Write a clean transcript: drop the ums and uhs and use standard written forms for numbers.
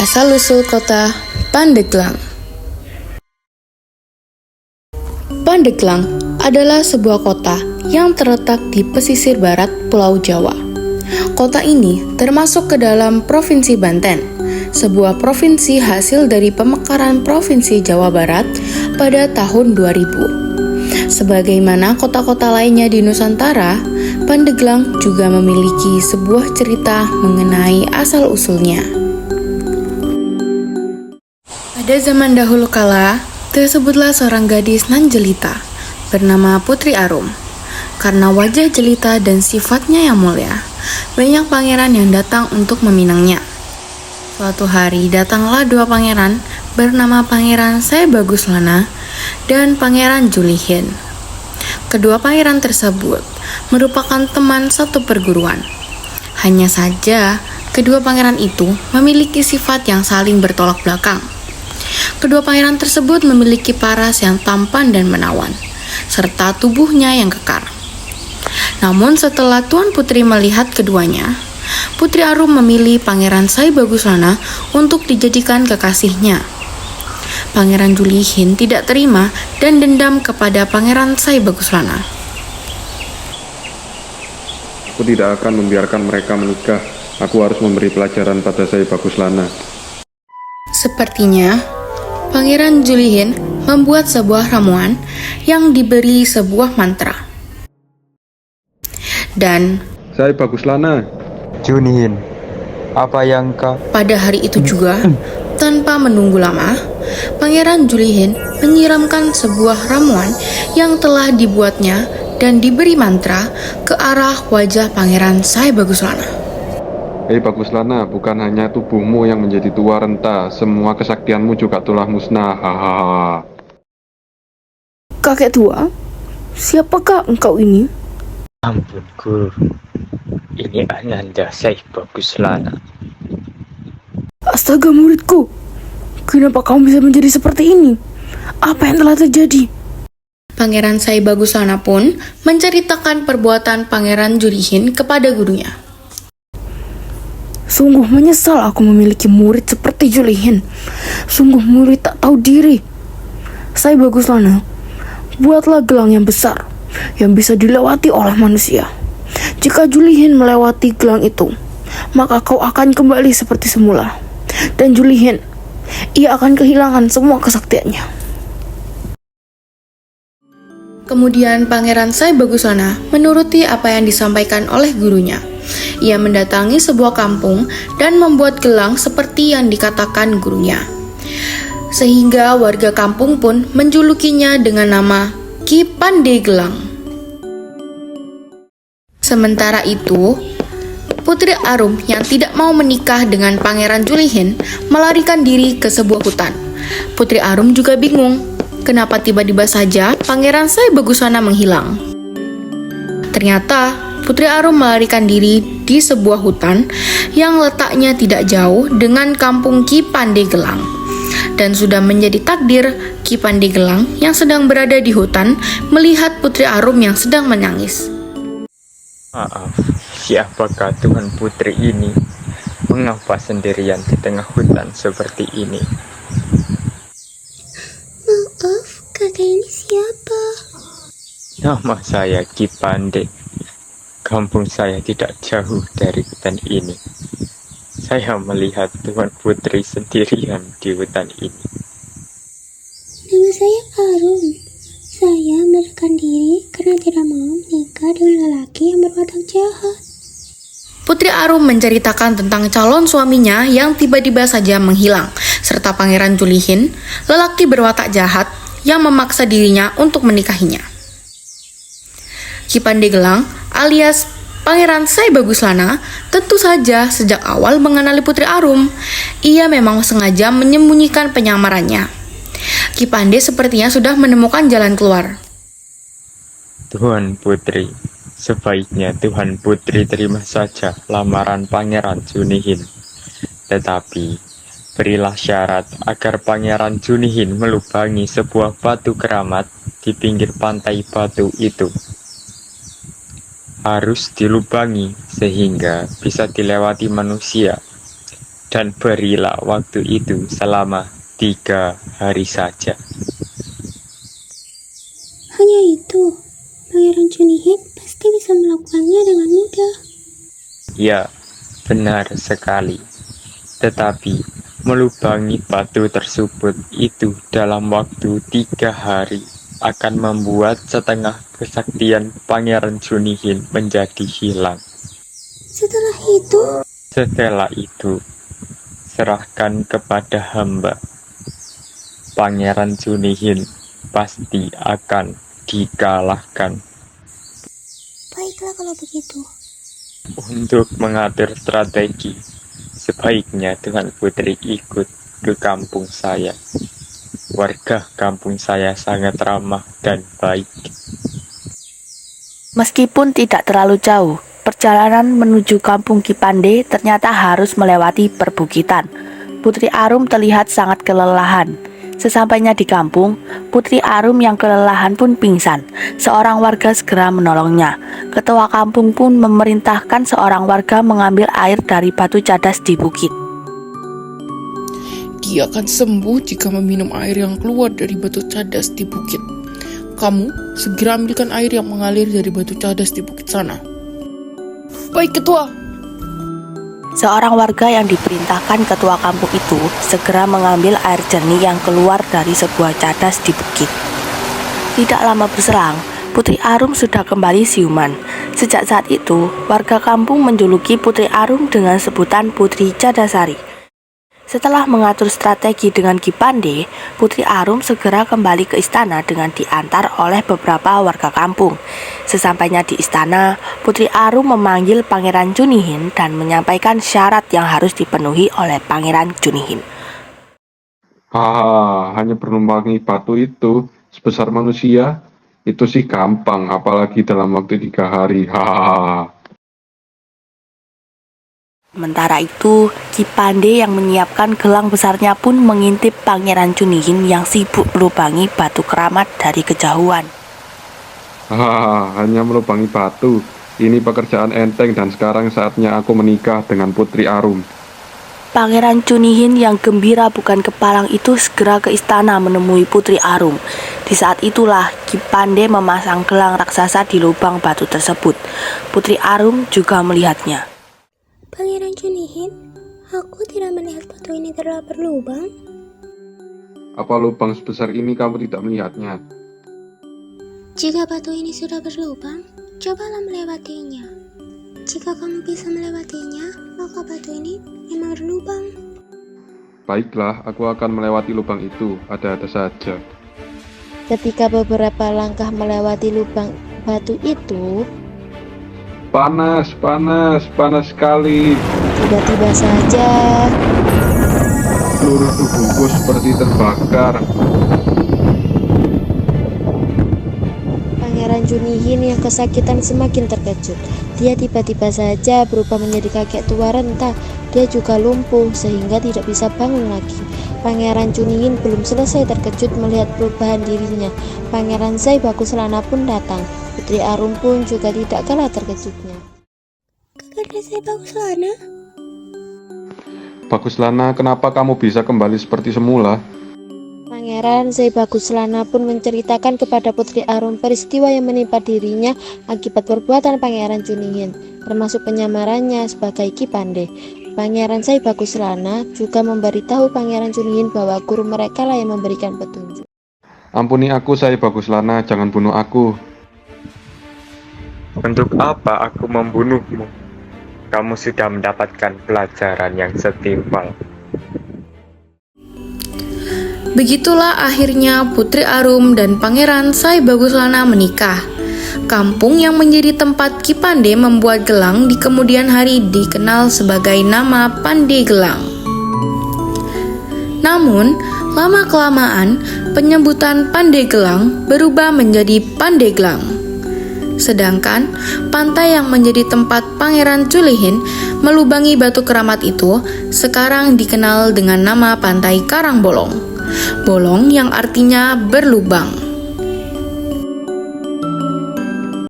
Asal-usul kota Pandeglang. Pandeglang adalah sebuah kota yang terletak di pesisir barat Pulau Jawa. Kota ini termasuk ke dalam Provinsi Banten, sebuah provinsi hasil dari pemekaran Provinsi Jawa Barat pada tahun 2000. Sebagaimana kota-kota lainnya di Nusantara, Pandeglang juga memiliki sebuah cerita mengenai asal-usulnya. Pada zaman dahulu kala, tersebutlah seorang gadis nan jelita bernama Putri Arum. Karena wajah jelita dan sifatnya yang mulia, banyak pangeran yang datang untuk meminangnya. Suatu hari datanglah dua pangeran bernama Pangeran Sai Baguslana dan Pangeran Julihin. Kedua pangeran tersebut merupakan teman satu perguruan. Hanya saja, kedua pangeran itu memiliki sifat yang saling bertolak belakang. Kedua pangeran tersebut memiliki paras yang tampan dan menawan, serta tubuhnya yang kekar. Namun setelah Tuan Putri melihat keduanya, Putri Arum memilih Pangeran Sai Baguslana untuk dijadikan kekasihnya. Pangeran Julihin tidak terima dan dendam kepada Pangeran Sai Baguslana. Aku tidak akan membiarkan mereka menikah. Aku harus memberi pelajaran pada Sai Baguslana. Sepertinya, Pangeran Julihin membuat sebuah ramuan yang diberi sebuah mantra. Dan Sai Baguslana, Julihin, apa yang kau... Pada hari itu juga, tanpa menunggu lama, Pangeran Julihin menyiramkan sebuah ramuan yang telah dibuatnya dan diberi mantra ke arah wajah Pangeran Sai Baguslana. Hei Baguslana, bukan hanya tubuhmu yang menjadi tua renta, semua kesaktianmu juga telah musnah. Hahaha. Kakek tua, siapakah engkau ini? Ampun guru, ini Ananda Sai Baguslana. Astaga muridku, kenapa kamu bisa menjadi seperti ini? Apa yang telah terjadi? Pangeran Sai Baguslana pun menceritakan perbuatan Pangeran Julihin kepada gurunya. Sungguh menyesal aku memiliki murid seperti Julihin. Sungguh murid tak tahu diri. Sai Baguslana, buatlah gelang yang besar yang bisa dilewati oleh manusia. Jika Julihin melewati gelang itu, maka kau akan kembali seperti semula. Dan Julihin, ia akan kehilangan semua kesaktiannya. Kemudian Pangeran Sai Baguslana menuruti apa yang disampaikan oleh gurunya. Ia mendatangi sebuah kampung dan membuat gelang seperti yang dikatakan gurunya. Sehingga warga kampung pun menjulukinya dengan nama Ki Pandegelang. Sementara itu, Putri Arum yang tidak mau menikah dengan Pangeran Julihin melarikan diri ke sebuah hutan. Putri Arum juga bingung, kenapa tiba-tiba saja Pangeran Sai Baguslana menghilang. Ternyata Putri Arum melarikan diri di sebuah hutan yang letaknya tidak jauh dengan kampung Ki Pandegelang. Dan sudah menjadi takdir Ki Pandegelang yang sedang berada di hutan melihat Putri Arum yang sedang menangis. Maaf, siapakah Tuhan Putri ini? Mengapa sendirian di tengah hutan seperti ini? Maaf, kakek ini siapa? Nama saya Ki Pande. Kampung saya tidak jauh dari hutan ini. Saya melihat Tuhan Putri sendirian di hutan ini. Nama saya Arum. Saya melarikan diri karena tidak mau menikah dengan lelaki yang berwatak jahat. Putri Arum menceritakan tentang calon suaminya yang tiba-tiba saja menghilang, serta Pangeran Julihin, lelaki berwatak jahat yang memaksa dirinya untuk menikahinya. Ki Pandegelang alias Pangeran Sai Baguslana tentu saja sejak awal mengenali Putri Arum. Ia memang sengaja menyembunyikan penyamarannya. Ki Pande sepertinya sudah menemukan jalan keluar. Tuhan Putri, sebaiknya Tuhan Putri terima saja lamaran Pangeran Julihin. Tetapi, berilah syarat agar Pangeran Julihin melubangi sebuah batu keramat di pinggir pantai batu itu. Harus dilubangi sehingga bisa dilewati manusia dan berilah waktu itu selama 3 hari saja. Hanya itu, Pangeran Junihin pasti bisa melakukannya dengan mudah. Ya, benar sekali. Tetapi melubangi batu tersebut itu dalam waktu 3 hari akan membuat setengah kesaktian Pangeran Junihin menjadi hilang. Setelah itu, serahkan kepada hamba. Pangeran Junihin pasti akan dikalahkan. Baiklah kalau begitu. Untuk mengatur strategi, sebaiknya Tuhan Putri ikut ke kampung saya. Warga kampung saya sangat ramah dan baik. Meskipun tidak terlalu jauh, perjalanan menuju kampung Kipande ternyata harus melewati perbukitan. Putri Arum terlihat sangat kelelahan. Sesampainya di kampung, Putri Arum yang kelelahan pun pingsan. Seorang warga segera menolongnya. Ketua kampung pun memerintahkan seorang warga mengambil air dari batu cadas di bukit. Dia akan sembuh jika meminum air yang keluar dari batu cadas di bukit. Kamu segera ambilkan air yang mengalir dari batu cadas di bukit sana. Baik, Ketua. Seorang warga yang diperintahkan ketua kampung itu segera mengambil air jernih yang keluar dari sebuah cadas di bukit. Tidak lama berselang, Putri Arum sudah kembali siuman. Sejak saat itu, warga kampung menjuluki Putri Arum dengan sebutan Putri Cadasari. Setelah mengatur strategi dengan Kipande, Putri Arum segera kembali ke istana dengan diantar oleh beberapa warga kampung. Sesampainya di istana, Putri Arum memanggil Pangeran Junihin dan menyampaikan syarat yang harus dipenuhi oleh Pangeran Junihin. Hanya berlumbangi batu itu sebesar manusia, itu sih gampang, apalagi dalam waktu 3 hari. Sementara itu, Kipande yang menyiapkan gelang besarnya pun mengintip Pangeran Junihin yang sibuk melubangi batu keramat dari kejauhan. Hanya melubangi batu. Ini pekerjaan enteng dan sekarang saatnya aku menikah dengan Putri Arum. Pangeran Junihin yang gembira bukan kepalang itu segera ke istana menemui Putri Arum. Di saat itulah Kipande memasang gelang raksasa di lubang batu tersebut. Putri Arum juga melihatnya. Pangeran Junihin, aku tidak melihat batu ini telah berlubang. Apa lubang sebesar ini kamu tidak melihatnya? Jika batu ini sudah berlubang, cobalah melewatinya. Jika kamu bisa melewatinya, maka batu ini memang berlubang. Baiklah, aku akan melewati lubang itu, ada-ada saja. Ketika beberapa langkah melewati lubang batu itu, Panas sekali. tiba-tiba saja Seluruh tubuhku seperti terbakar. Pangeran Junihin yang kesakitan semakin terkejut. Dia tiba-tiba saja berubah menjadi kakek tua renta. Dia juga lumpuh sehingga tidak bisa bangun lagi. Pangeran Junihin belum selesai terkejut melihat perubahan dirinya. Pangeran Sai Baguslana pun datang. Putri Arum pun juga tidak kalah terkejutnya. Kakanda saya Baguslana. Baguslana, kenapa kamu bisa kembali seperti semula? Pangeran Sai Baguslana pun menceritakan kepada Putri Arum peristiwa yang menimpa dirinya akibat perbuatan Pangeran Junihin, termasuk penyamarannya sebagai Kipande. Pangeran Sai Baguslana juga memberitahu Pangeran Junihin bahwa guru mereka lah yang memberikan petunjuk. Ampuni aku, Sai Baguslana, jangan bunuh aku. Untuk apa aku membunuhmu? Kamu sudah mendapatkan pelajaran yang setimpal. Begitulah akhirnya Putri Arum dan Pangeran Sai Baguslana menikah. Kampung yang menjadi tempat Kipande membuat gelang di kemudian hari dikenal sebagai nama Pandegelang. Namun, lama-kelamaan penyebutan Pandegelang berubah menjadi Pandeglang. Sedangkan pantai yang menjadi tempat Pangeran Junihin melubangi batu keramat itu sekarang dikenal dengan nama Pantai Karangbolong. Bolong yang artinya berlubang.